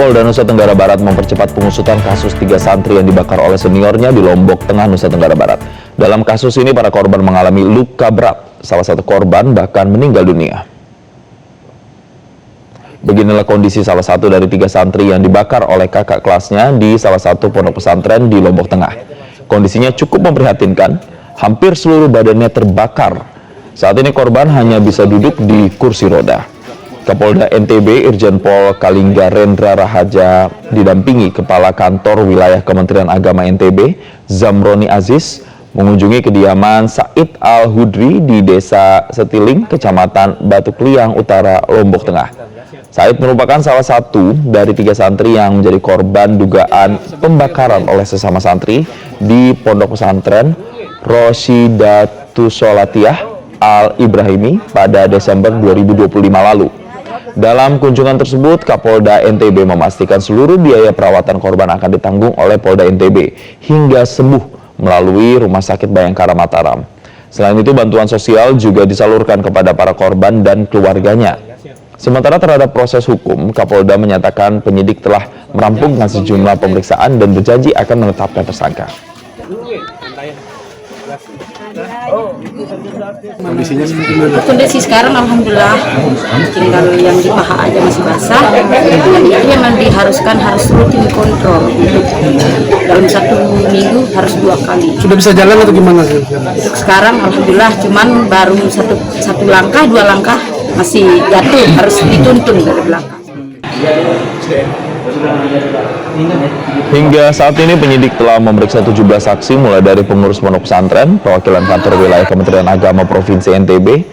Polda Nusa Tenggara Barat mempercepat pengusutan kasus 3 santri yang dibakar oleh seniornya di Lombok Tengah, Nusa Tenggara Barat. Dalam kasus ini, para korban mengalami luka berat. Salah satu korban bahkan meninggal dunia. Beginilah kondisi salah satu dari 3 santri yang dibakar oleh kakak kelasnya di salah satu pondok pesantren di Lombok Tengah. Kondisinya cukup memprihatinkan, hampir seluruh badannya terbakar. Saat ini korban hanya bisa duduk di kursi roda. Kapolda NTB Irjen Pol Kalingga Rendra Rahaja didampingi Kepala Kantor Wilayah Kementerian Agama NTB, Zamroni Aziz, mengunjungi kediaman Said Al-Hudri di Desa Setiling, Kecamatan Batu Kliang Utara, Lombok Tengah. Said merupakan salah satu dari 3 santri yang menjadi korban dugaan pembakaran oleh sesama santri di Pondok Pesantren Rosyidatus Solatiah Al-Ibrahimi pada Desember 2025 lalu. Dalam kunjungan tersebut, Kapolda NTB memastikan seluruh biaya perawatan korban akan ditanggung oleh Polda NTB hingga sembuh melalui Rumah Sakit Bayangkara Mataram. Selain itu, bantuan sosial juga disalurkan kepada para korban dan keluarganya. Sementara terhadap proses hukum, Kapolda menyatakan penyidik telah merampungkan sejumlah pemeriksaan dan berjanji akan menetapkan tersangka. Kondisinya seperti mana? Kondisi sekarang alhamdulillah tinggal yang di paha aja masih basah. Jadi memang diharuskan harus rutin kontrol. Dalam 1 minggu harus 2 kali. Sudah bisa jalan atau gimana sih? Untuk sekarang alhamdulillah cuman baru satu langkah, 2 langkah masih jatuh, harus dituntun dari belakang. Hingga saat ini penyidik telah memeriksa 17 saksi mulai dari pengurus pondok pesantren, perwakilan kantor wilayah Kementerian Agama Provinsi NTB,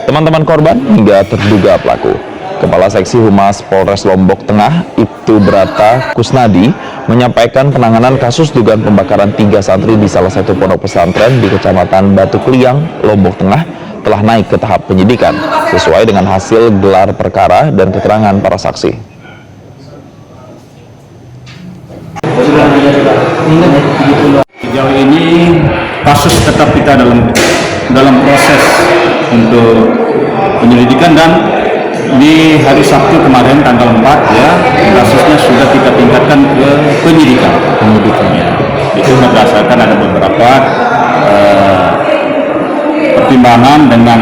teman-teman korban hingga terduga pelaku. Kepala Seksi Humas Polres Lombok Tengah, Ibtu Brata Kusnadi, menyampaikan penanganan kasus dugaan pembakaran 3 santri di salah satu pondok pesantren di Kecamatan Batu Kliang, Lombok Tengah, telah naik ke tahap penyidikan sesuai dengan hasil gelar perkara dan keterangan para saksi. Sejauh ini kasus tetap kita dalam proses untuk penyelidikan, dan di hari Sabtu kemarin tanggal 4 ya, kasusnya sudah kita tingkatkan ke penyidikan. Ya. Itu berdasarkan ada beberapa pertimbangan dengan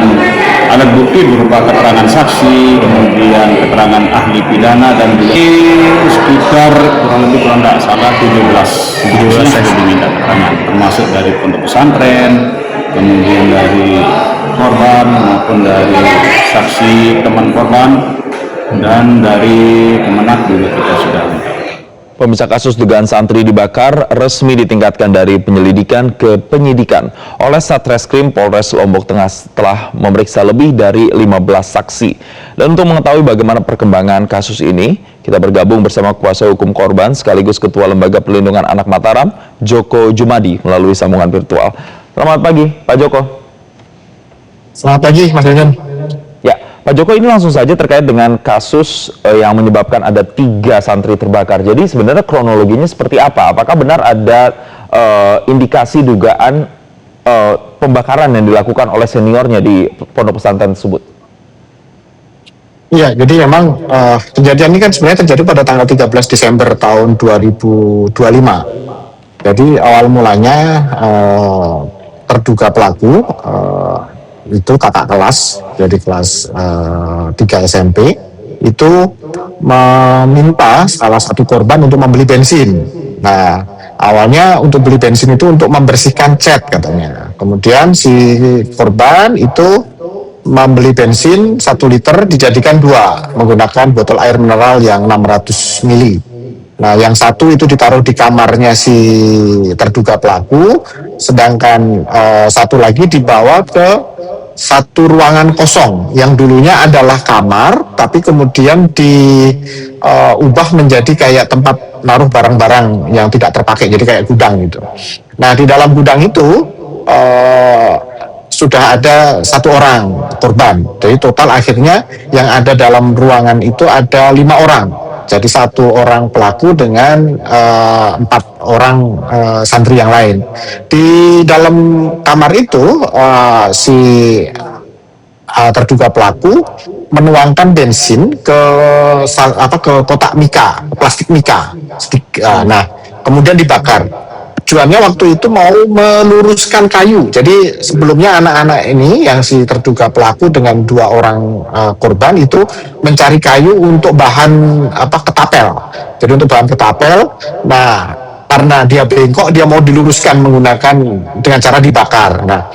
alat bukti berupa keterangan saksi, kemudian keterangan ahli pidana, dan sekitar kurang lebih kalau tidak salah 17 yang diminta keterangan, termasuk dari pondok pesantren, kemudian dari korban maupun dari saksi teman korban, dan dari Kemenak juga kita sudah minta. Pemirsa, kasus dugaan santri dibakar resmi ditingkatkan dari penyelidikan ke penyidikan oleh Satreskrim Polres Lombok Tengah setelah memeriksa lebih dari 15 saksi. Dan untuk mengetahui bagaimana perkembangan kasus ini, kita bergabung bersama kuasa hukum korban sekaligus Ketua Lembaga Perlindungan Anak Mataram, Joko Jumadi, melalui sambungan virtual. Selamat pagi, Pak Joko. Selamat pagi, Mas Dengen. Ya, Pak Joko, ini langsung saja terkait dengan kasus yang menyebabkan ada 3 santri terbakar. Jadi sebenarnya kronologinya seperti apa? Apakah benar ada indikasi dugaan pembakaran yang dilakukan oleh seniornya di pondok pesantren tersebut? Iya, jadi memang kejadian ini kan sebenarnya terjadi pada tanggal 13 Desember tahun 2025. Jadi awal mulanya terduga pelaku itu kakak kelas, jadi kelas 3 SMP, itu meminta salah satu korban untuk membeli bensin. Nah, awalnya untuk beli bensin itu untuk membersihkan cat katanya. Kemudian si korban itu membeli bensin 1 liter dijadikan 2 menggunakan botol air mineral yang 600 mili. Nah, yang satu itu ditaruh di kamarnya si terduga pelaku, sedangkan satu lagi dibawa ke satu ruangan kosong yang dulunya adalah kamar, tapi kemudian diubah menjadi kayak tempat naruh barang-barang yang tidak terpakai, jadi kayak gudang gitu. Nah, di dalam gudang itu sudah ada 1 orang korban. Jadi total akhirnya yang ada dalam ruangan itu ada 5 orang. Jadi 1 orang pelaku dengan 4 orang santri yang lain. Di dalam kamar itu si terduga pelaku menuangkan bensin ke ke kotak mika, plastik mika. Nah, kemudian dibakar. Tujuannya waktu itu mau meluruskan kayu. Jadi sebelumnya anak-anak ini yang si terduga pelaku dengan 2 orang korban itu mencari kayu untuk bahan ketapel. Jadi untuk bahan ketapel. Nah, karena dia bengkok, dia mau diluruskan menggunakan dengan cara dibakar. Nah,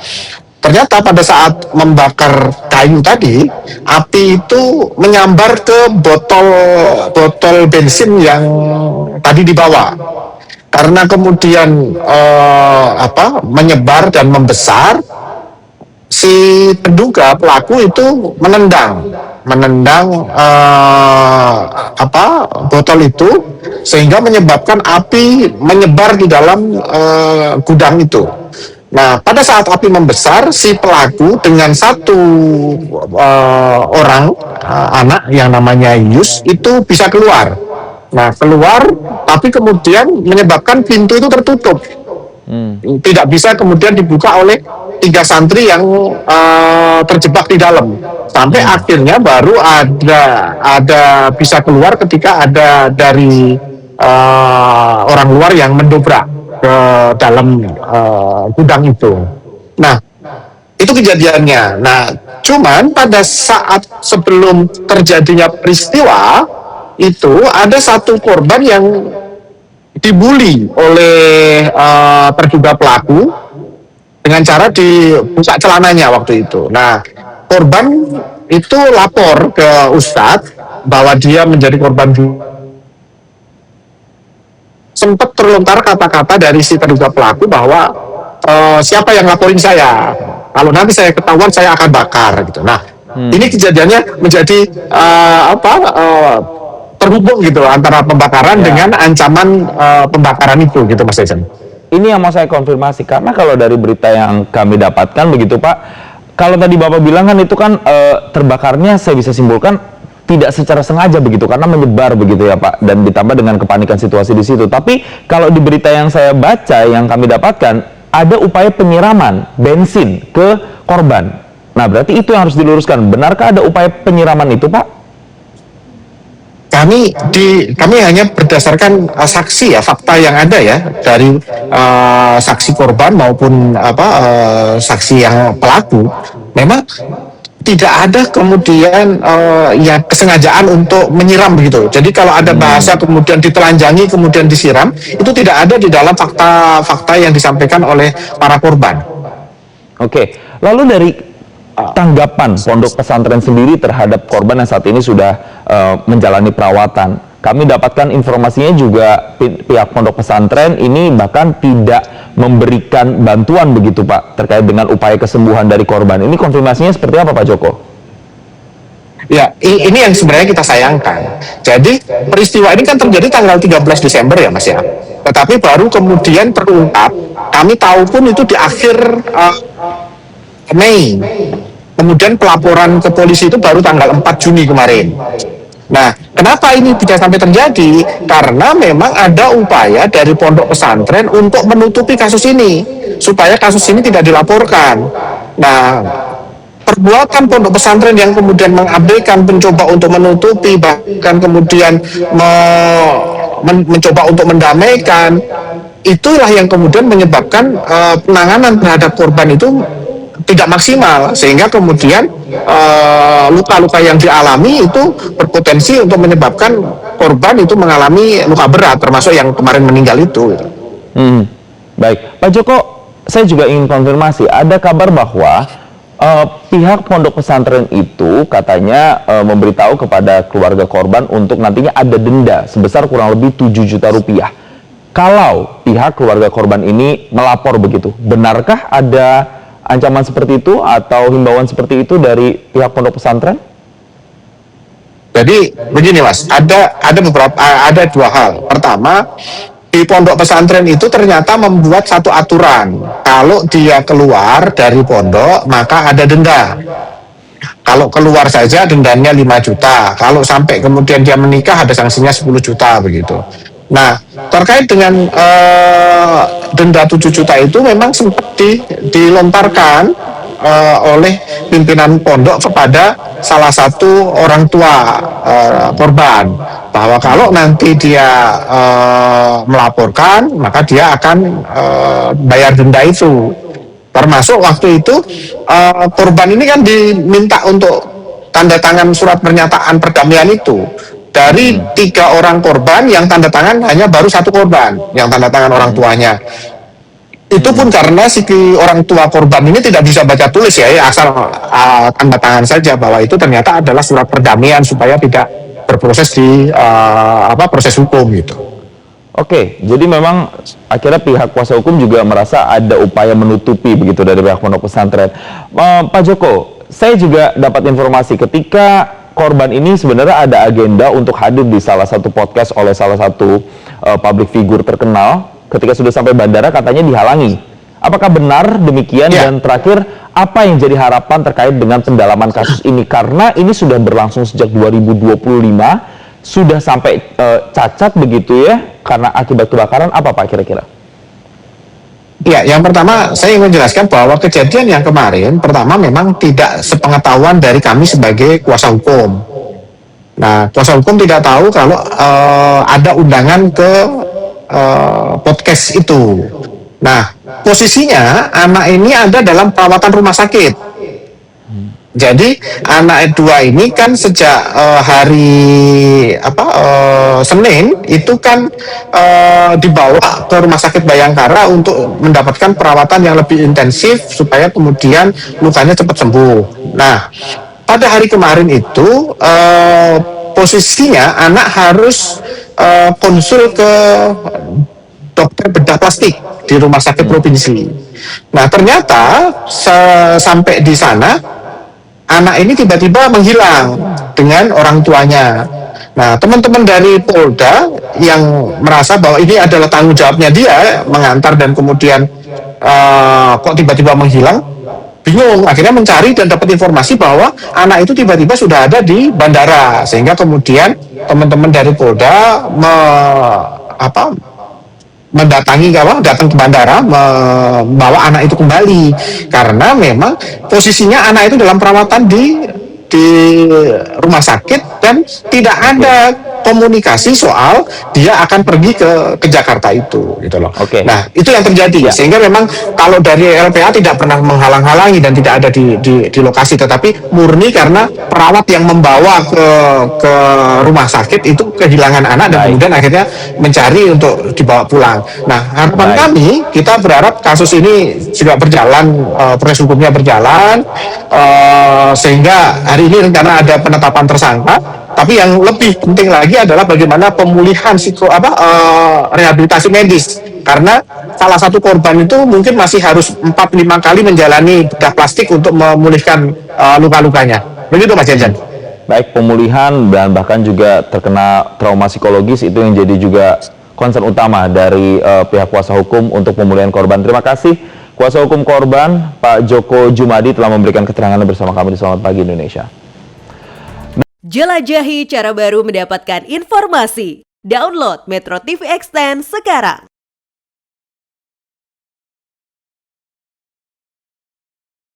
ternyata pada saat membakar kayu tadi, api itu menyambar ke botol bensin yang tadi dibawa. Karena kemudian menyebar dan membesar, si terduga pelaku itu menendang botol itu sehingga menyebabkan api menyebar di dalam gudang itu. Nah, pada saat api membesar, si pelaku dengan 1 orang anak yang namanya Yus itu bisa keluar. Nah, keluar, tapi kemudian menyebabkan pintu itu tertutup. Tidak bisa kemudian dibuka oleh 3 santri yang terjebak di dalam. Sampai akhirnya baru ada bisa keluar ketika ada dari orang luar yang mendobrak ke dalam gudang itu. Nah, itu kejadiannya. Nah, cuman pada saat sebelum terjadinya peristiwa itu ada 1 korban yang dibully oleh terduga pelaku dengan cara dibuka celananya waktu itu. Nah, korban itu lapor ke Ustadz bahwa dia menjadi korban. Sempat terlontar kata-kata dari si terduga pelaku bahwa siapa yang laporin saya? Kalau nanti saya ketahuan, saya akan bakar gitu. Nah, ini kejadiannya menjadi terhubung gitu antara pembakaran dengan ancaman pembakaran itu gitu, Mas Ejen. Ini yang mau saya konfirmasi, karena kalau dari berita yang kami dapatkan begitu Pak, kalau tadi Bapak bilang kan itu kan terbakarnya saya bisa simpulkan tidak secara sengaja begitu, karena menyebar begitu ya Pak, dan ditambah dengan kepanikan situasi di situ. Tapi kalau di berita yang saya baca, yang kami dapatkan, ada upaya penyiraman bensin ke korban. Nah, berarti itu yang harus diluruskan. Benarkah ada upaya penyiraman itu Pak? Kami hanya berdasarkan saksi ya, fakta yang ada ya dari saksi korban maupun saksi yang pelaku. Memang tidak ada kemudian kesengajaan untuk menyiram begitu. Jadi kalau ada bahasa kemudian ditelanjangi kemudian disiram, itu tidak ada di dalam fakta-fakta yang disampaikan oleh para korban. Oke, lalu dari tanggapan pondok pesantren sendiri terhadap korban yang saat ini sudah menjalani perawatan. Kami dapatkan informasinya juga pihak pondok pesantren ini bahkan tidak memberikan bantuan begitu Pak, terkait dengan upaya kesembuhan dari korban. Ini konfirmasinya seperti apa Pak Joko? Ya, ini yang sebenarnya kita sayangkan. Jadi peristiwa ini kan terjadi tanggal 13 Desember ya Mas ya. Tetapi baru kemudian terungkap, kami tahu pun itu di akhir Mei. Kemudian pelaporan ke polisi itu baru tanggal 4 Juni kemarin. Nah, kenapa ini bisa sampai terjadi? Karena memang ada upaya dari pondok pesantren untuk menutupi kasus ini, supaya kasus ini tidak dilaporkan. Nah, perbuatan pondok pesantren yang kemudian mengabaikan, mencoba untuk menutupi, bahkan kemudian mencoba untuk mendamaikan, itulah yang kemudian menyebabkan penanganan terhadap korban itu tidak maksimal, sehingga kemudian luka-luka yang dialami itu berpotensi untuk menyebabkan korban itu mengalami luka berat, termasuk yang kemarin meninggal itu. Baik, Pak Joko, saya juga ingin konfirmasi, ada kabar bahwa pihak pondok pesantren itu katanya memberitahu kepada keluarga korban untuk nantinya ada denda sebesar kurang lebih 7 juta rupiah kalau pihak keluarga korban ini melapor begitu. Benarkah ada ancaman seperti itu atau himbauan seperti itu dari pihak pondok pesantren? Jadi begini Mas, ada 2 hal. Pertama, di pondok pesantren itu ternyata membuat satu aturan. Kalau dia keluar dari pondok, maka ada denda. Kalau keluar saja dendanya 5 juta. Kalau sampai kemudian dia menikah ada sanksinya 10 juta begitu. Nah, terkait dengan denda 7 juta itu memang sempat dilontarkan oleh pimpinan pondok kepada salah satu orang tua korban, bahwa kalau nanti dia melaporkan maka dia akan bayar denda itu. Termasuk waktu itu korban ini kan diminta untuk tanda tangan surat pernyataan perdamaian itu. Dari 3 orang korban yang tanda tangan hanya baru 1 korban yang tanda tangan orang tuanya. Itu pun karena si orang tua korban ini tidak bisa baca tulis ya, asal tanda tangan saja bahwa itu ternyata adalah surat perdamaian supaya tidak berproses di proses hukum gitu. Oke, jadi memang akhirnya pihak kuasa hukum juga merasa ada upaya menutupi begitu dari pihak pondok pesantren. Pak Joko, saya juga dapat informasi ketika korban ini sebenarnya ada agenda untuk hadir di salah satu podcast oleh salah satu public figure terkenal. Ketika sudah sampai bandara katanya dihalangi. Apakah benar demikian? Ya. Dan terakhir, apa yang jadi harapan terkait dengan pendalaman kasus ini? Karena ini sudah berlangsung sejak 2025, sudah sampai cacat begitu ya, karena akibat kebakaran. Apa Pak kira-kira? Ya, yang pertama saya ingin menjelaskan bahwa kejadian yang kemarin pertama memang tidak sepengetahuan dari kami sebagai kuasa hukum. Nah, kuasa hukum tidak tahu kalau ada undangan ke podcast itu. Nah, posisinya anak ini ada dalam perawatan rumah sakit. Jadi anak 2 ini kan sejak hari Senin itu kan dibawa ke Rumah Sakit Bayangkara untuk mendapatkan perawatan yang lebih intensif supaya kemudian lukanya cepat sembuh. Nah, pada hari kemarin itu posisinya anak harus konsul ke dokter bedah plastik di rumah sakit provinsi. Nah, ternyata sampai di sana anak ini tiba-tiba menghilang dengan orang tuanya. Nah, teman-teman dari Polda yang merasa bahwa ini adalah tanggung jawabnya dia mengantar dan kemudian kok tiba-tiba menghilang, bingung. Akhirnya mencari dan dapat informasi bahwa anak itu tiba-tiba sudah ada di bandara, sehingga kemudian teman-teman dari Polda datang ke bandara membawa anak itu kembali, karena memang posisinya anak itu dalam perawatan di rumah sakit dan tidak ada komunikasi soal dia akan pergi ke Jakarta itu gitu loh. Oke. Nah, itu yang terjadi sehingga memang kalau dari LPA tidak pernah menghalang-halangi dan tidak ada di lokasi, tetapi murni karena perawat yang membawa ke rumah sakit itu kehilangan anak dan kemudian akhirnya mencari untuk dibawa pulang. Nah, harapan kami, kita berharap kasus ini juga berjalan, proses hukumnya berjalan, sehingga hari ini rencana ada penetapan tersangka. Tapi yang lebih penting lagi adalah bagaimana pemulihan rehabilitasi medis, karena salah satu korban itu mungkin masih harus 4-5 kali menjalani bedah plastik untuk memulihkan luka-lukanya. Begitu Mas Janjan. Baik, pemulihan dan bahkan juga terkena trauma psikologis itu yang jadi juga concern utama dari pihak kuasa hukum untuk pemulihan korban. Terima kasih kuasa hukum korban Pak Joko Jumadi telah memberikan keterangannya bersama kami di Selamat Pagi Indonesia. Jelajahi cara baru mendapatkan informasi. Download Metro TV Extend sekarang.